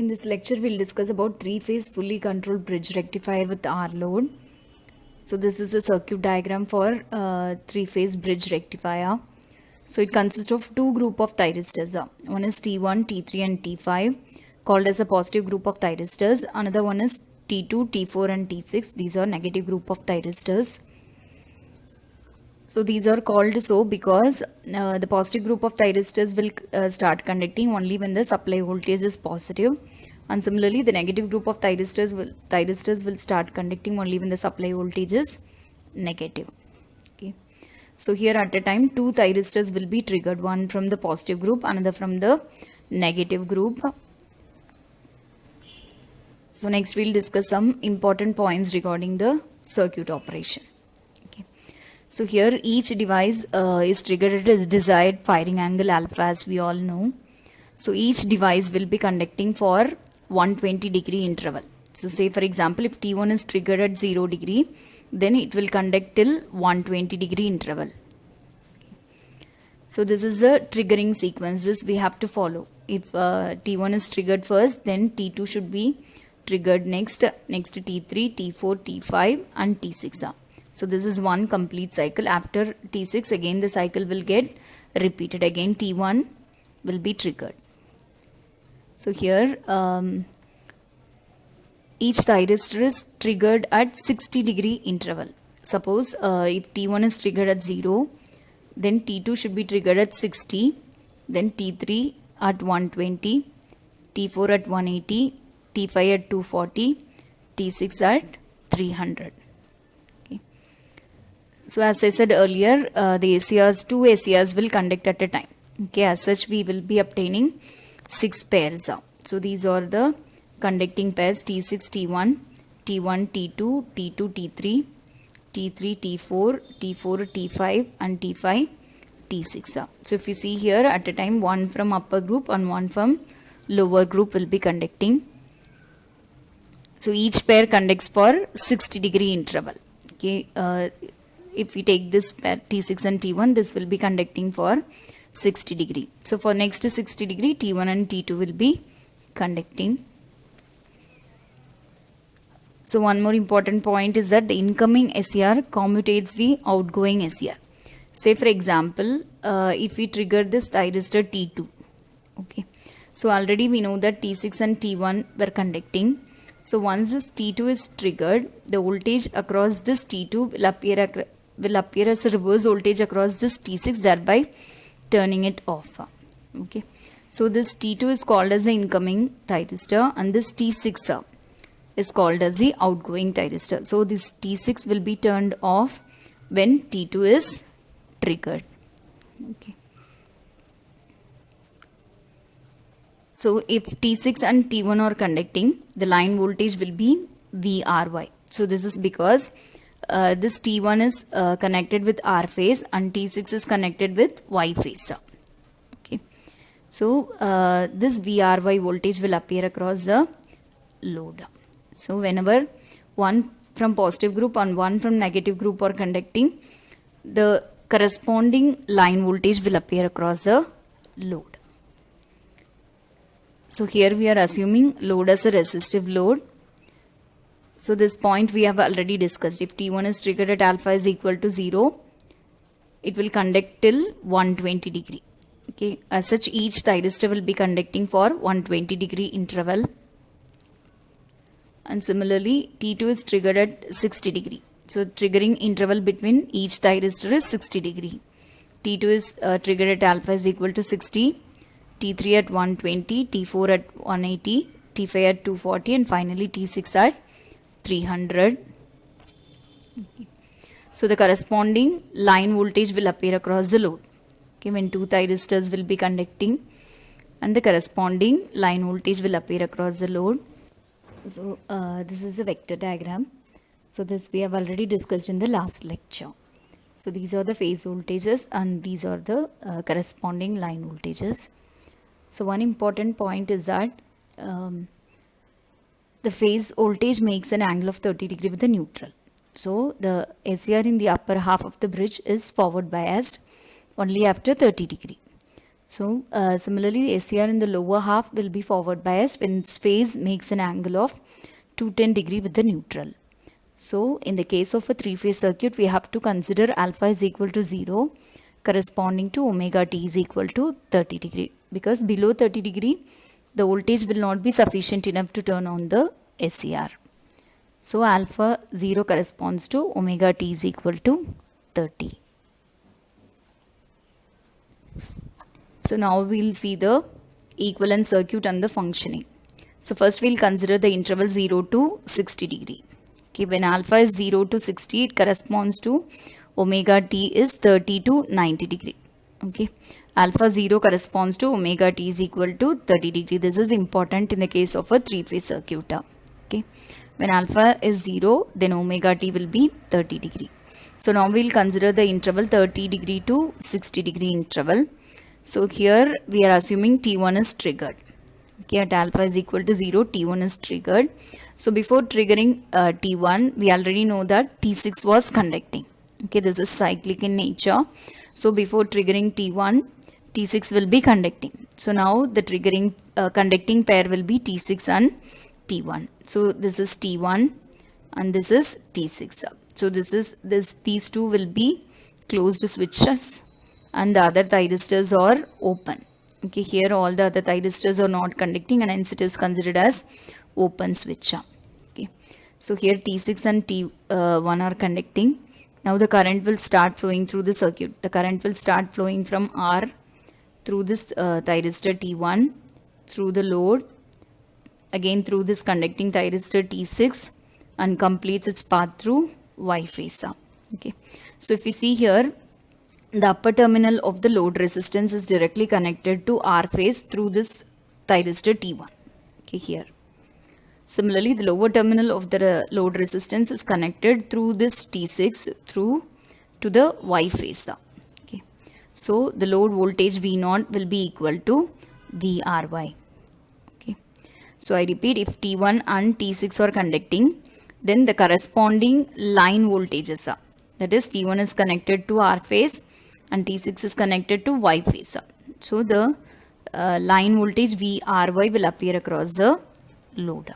In this lecture, we'll discuss about three-phase fully controlled bridge rectifier with R load. So this is a circuit diagram for three-phase bridge rectifier. So it consists of two group of thyristors. One is T1, T3 and T5 called as a positive group of thyristors. Another one is T2, T4 and T6. These are negative group of thyristors. So these are called so because the positive group of thyristors will start conducting only when the supply voltage is positive, and similarly the negative group of thyristors will start conducting only when the supply voltage is negative. Okay. So here at a time two thyristors will be triggered, one from the positive group, another from the negative group. So next we'll discuss some important points regarding the circuit operation. So here each device is triggered at its desired firing angle alpha, as we all know. So each device will be conducting for 120 degree interval. So say for example if T1 is triggered at 0 degree, then it will conduct till 120 degree interval. So this is the triggering sequence. This we have to follow. If T1 is triggered first, then T2 should be triggered next T3, T4, T5 and T6. So this is one complete cycle. After T6 again the cycle will get repeated. Again T1 will be triggered. So here each thyristor is triggered at 60 degree interval. Suppose if T1 is triggered at 0, then T2 should be triggered at 60, then T3 at 120, T4 at 180, T5 at 240, T6 at 300. So as I said earlier, the ACRs, two ACRs will conduct at a time. Okay, as such we will be obtaining 6 pairs. So these are the conducting pairs: T6, T1, T1, T2, T2, T3, T3, T4, T4, T5 and T5, T6. So if you see here at a time one from upper group and one from lower group will be conducting. So each pair conducts for 60 degree interval. Okay. If we take this pair T6 and T1, this will be conducting for 60 degree. So for next 60 degree, T1 and T2 will be conducting. So one more important point is that the incoming SCR commutates the outgoing SCR. Say for example, if we trigger this thyristor T2, okay. So already we know that T6 and T1 were conducting. So once this T2 is triggered, the voltage across this T2 will appear as a reverse voltage across this T6, thereby turning it off. Okay. So this T2 is called as the incoming thyristor and this T6 is called as the outgoing thyristor. So this T6 will be turned off when T2 is triggered. Okay. So if T6 and T1 are conducting, the line voltage will be VRY. So this is because this T1 is connected with R phase and T6 is connected with Y phase. Okay. So this VRY voltage will appear across the load. So whenever one from positive group and one from negative group are conducting, the corresponding line voltage will appear across the load. So here we are assuming load as a resistive load. So this point we have already discussed. If T1 is triggered at alpha is equal to 0, it will conduct till 120 degree. Okay. As such each thyristor will be conducting for 120 degree interval. And similarly T2 is triggered at 60 degree. So triggering interval between each thyristor is 60 degree. T2 is triggered at alpha is equal to 60. T3 at 120, T4 at 180, T5 at 240 and finally T6 at 300. Okay. So the corresponding line voltage will appear across the load. Okay, when two thyristors will be conducting and the corresponding line voltage will appear across the load. So this is a vector diagram. So this we have already discussed in the last lecture. So these are the phase voltages and these are the corresponding line voltages. So one important point is that the phase voltage makes an angle of 30 degree with the neutral. So the SCR in the upper half of the bridge is forward biased only after 30 degree. So similarly, the SCR in the lower half will be forward biased when its phase makes an angle of 210 degree with the neutral. So in the case of a three-phase circuit, we have to consider alpha is equal to 0 corresponding to omega t is equal to 30 degree, because below 30 degree the voltage will not be sufficient enough to turn on the SCR. So alpha 0 corresponds to omega t is equal to 30. So now we'll see the equivalent circuit and the functioning. So first we'll consider the interval 0 to 60 degree. Okay, when alpha is 0 to 60, it corresponds to omega t is 30 to 90 degree. Okay, alpha 0 corresponds to omega t is equal to 30 degree. This is important in the case of a three-phase circuit. Okay, when alpha is 0, then omega t will be 30 degree. So now we'll consider the interval 30 degree to 60 degree interval. So here we are assuming T1 is triggered. Okay, at alpha is equal to 0, T1 is triggered. So before triggering T1, we already know that T6 was conducting. Okay, this is cyclic in nature. So before triggering T1, T6 will be conducting. So now the triggering conducting pair will be T6 and T1. So this is T1 and this is T6. So these two will be closed switches and the other thyristors are open. Okay, here all the other thyristors are not conducting and hence it is considered as open switch. Okay, so here T6 and T1 are conducting. Now the current will start flowing through the circuit. The current will start flowing from R through this thyristor T1, through the load, again through this conducting thyristor T6 and completes its path through Y phase. Okay, so if you see here, the upper terminal of the load resistance is directly connected to R phase through this thyristor T1. Okay, here. Similarly, the lower terminal of the load resistance is connected through this T6 through to the Y phase. Okay, so the load voltage V0 will be equal to VRY. Okay, so I repeat, if T1 and T6 are conducting, then the corresponding line voltages are, that is T1 is connected to R phase and T6 is connected to Y phase. So the line voltage VRY will appear across the load.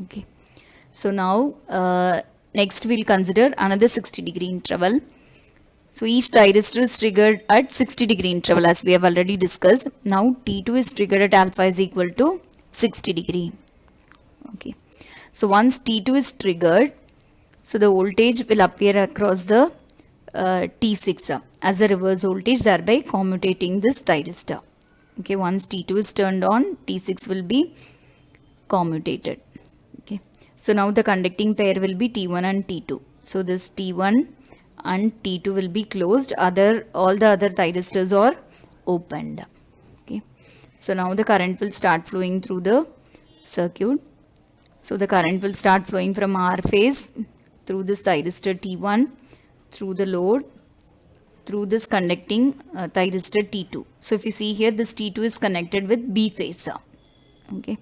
Okay, so now next we'll consider another 60 degree interval. So each thyristor is triggered at 60 degree interval as we have already discussed. Now T2 is triggered at alpha is equal to 60 degree. Okay, so once T2 is triggered, so the voltage will appear across the T6 as a reverse voltage, thereby commutating this thyristor. Okay, once T2 is turned on, T6 will be commutated. Okay, so now the conducting pair will be T1 and T2. So this T1 and T2 will be closed. All the other thyristors are opened. Okay, so now the current will start flowing through the circuit. So the current will start flowing from R phase through this thyristor T1, through the load, through this conducting thyristor T2. So if you see here, this T2 is connected with B phase. Okay,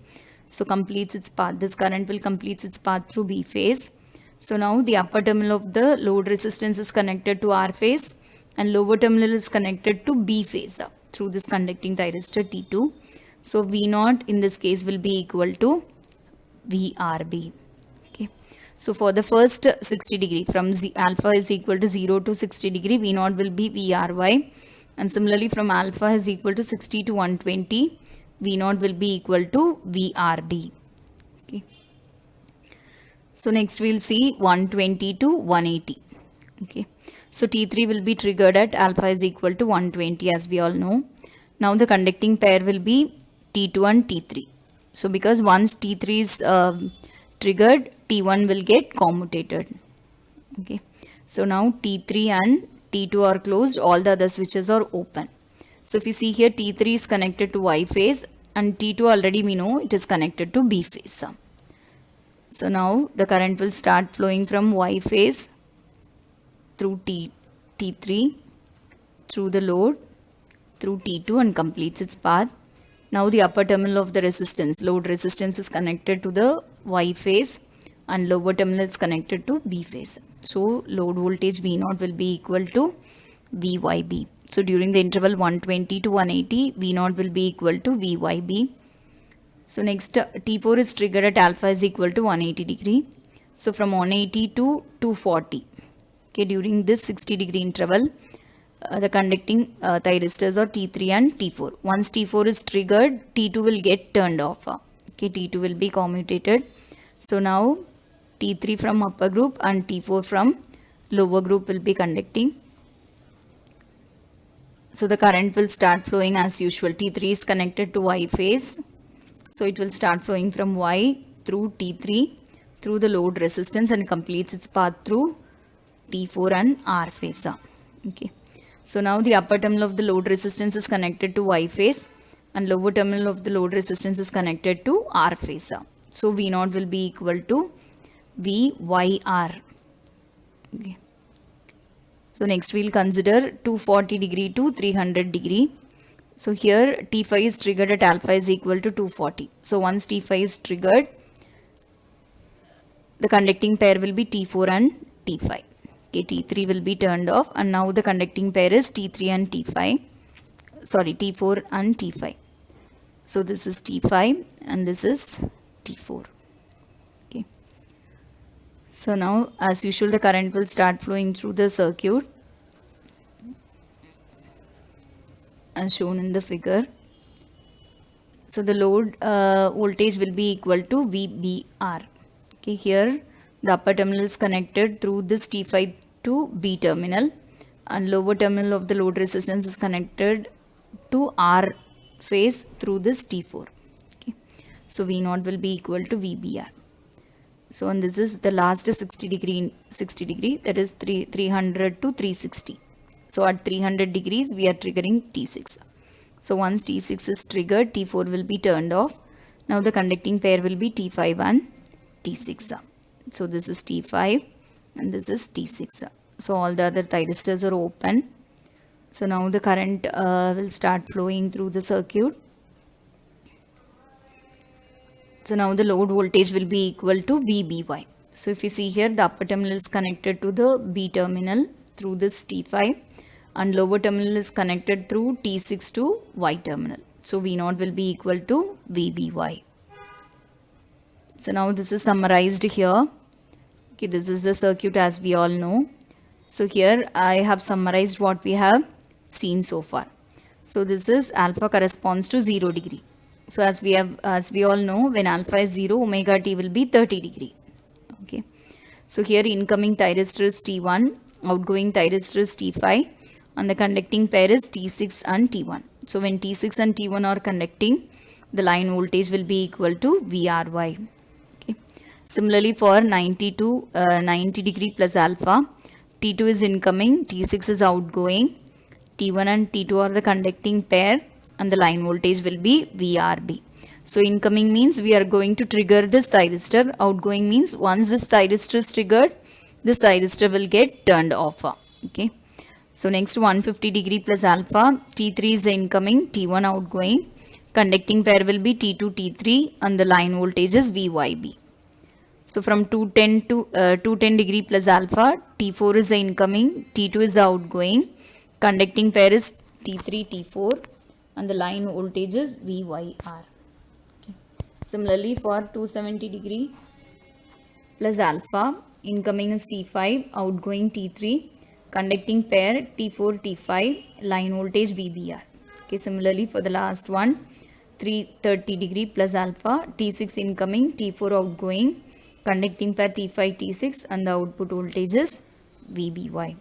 so completes its path. This current will complete its path through B phase. So now the upper terminal of the load resistance is connected to R phase and lower terminal is connected to B phase through this conducting thyristor T2. So V0 in this case will be equal to VRB. Okay, so for the first 60 degree, from alpha is equal to 0 to 60 degree, V0 will be VRY, and similarly from alpha is equal to 60 to 120, V0 will be equal to VRB. Okay, so next we'll see 120 to 180. Okay, so T3 will be triggered at alpha is equal to 120 as we all know. Now the conducting pair will be T2 and T3. So because once T3 is triggered, T1 will get commutated. Okay, so now T3 and T2 are closed, all the other switches are open. So if you see here, T3 is connected to Y phase and T2 already we know it is connected to B phase. So now the current will start flowing from Y phase through T3, through the load, through T2 and completes its path. Now the upper terminal of the resistance, load resistance, is connected to the Y phase and lower terminal is connected to B phase. So load voltage V0 will be equal to VYB. So during the interval 120 to 180, V naught will be equal to VYB. So next T4 is triggered at alpha is equal to 180 degree. So from 180 to 240. Okay, during this 60 degree interval, the conducting thyristors are T3 and T4. Once T4 is triggered, T2 will get turned off. Okay, T2 will be commutated. So now T3 from upper group and T4 from lower group will be conducting. So the current will start flowing as usual. T3 is connected to Y phase. So it will start flowing from Y through T3 through the load resistance and completes its path through T4 and R phase. Okay. So now the upper terminal of the load resistance is connected to Y phase and lower terminal of the load resistance is connected to R phase. So V0 will be equal to VYR. Okay. So next we'll consider 240 degree to 300 degree. So here T5 is triggered at alpha is equal to 240. So once T5 is triggered, the conducting pair will be T4 and T5. Okay, T3 will be turned off and now the conducting pair is T3 and T5. Sorry, T4 and T5. So this is T5 and this is T4. Okay. So now as usual the current will start flowing through the circuit as shown in the figure. So the load voltage will be equal to VBR. Okay, here the upper terminal is connected through this T5 to B terminal and lower terminal of the load resistance is connected to R phase through this T4. Okay, so V0 will be equal to VBR. So and this is the last 60 degree, that is 300 to 360. So at 300 degrees we are triggering T6. So once T6 is triggered, T4 will be turned off. Now the conducting pair will be T5 and T6. So this is T5 and this is T6. So all the other thyristors are open. So now the current will start flowing through the circuit. So now the load voltage will be equal to VBY. So if you see here, the upper terminal is connected to the B terminal through this T5 and lower terminal is connected through T6 to Y terminal. So V0 will be equal to VBY. So now this is summarized here. Okay, this is the circuit as we all know. So here I have summarized what we have seen so far. So this is alpha corresponds to 0 degree. So as we all know, when alpha is 0, omega t will be 30 degree. Okay. So here incoming thyristor is T1, outgoing thyristor is T5 and the conducting pair is T6 and T1. So when T6 and T1 are conducting, the line voltage will be equal to VRY. Okay. Similarly for 90 degree plus alpha, T2 is incoming, T6 is outgoing, T1 and T2 are the conducting pair and the line voltage will be VRB. So incoming means we are going to trigger this thyristor. Outgoing means once this thyristor is triggered, this thyristor will get turned off. Okay. So next 150 degree plus alpha, T3 is the incoming, T1 outgoing. Conducting pair will be T2, T3 and the line voltage is VYB. So from 210 degree plus alpha, T4 is the incoming, T2 is the outgoing. Conducting pair is T3, T4 and the line voltage is VYR. Okay. Similarly for 270 degree plus alpha, incoming is T5, outgoing T3, conducting pair T4, T5, line voltage VBR. Okay, similarly for the last one, 330 degree plus alpha, T6 incoming, T4 outgoing, conducting pair T5, T6 and the output voltage is VBY.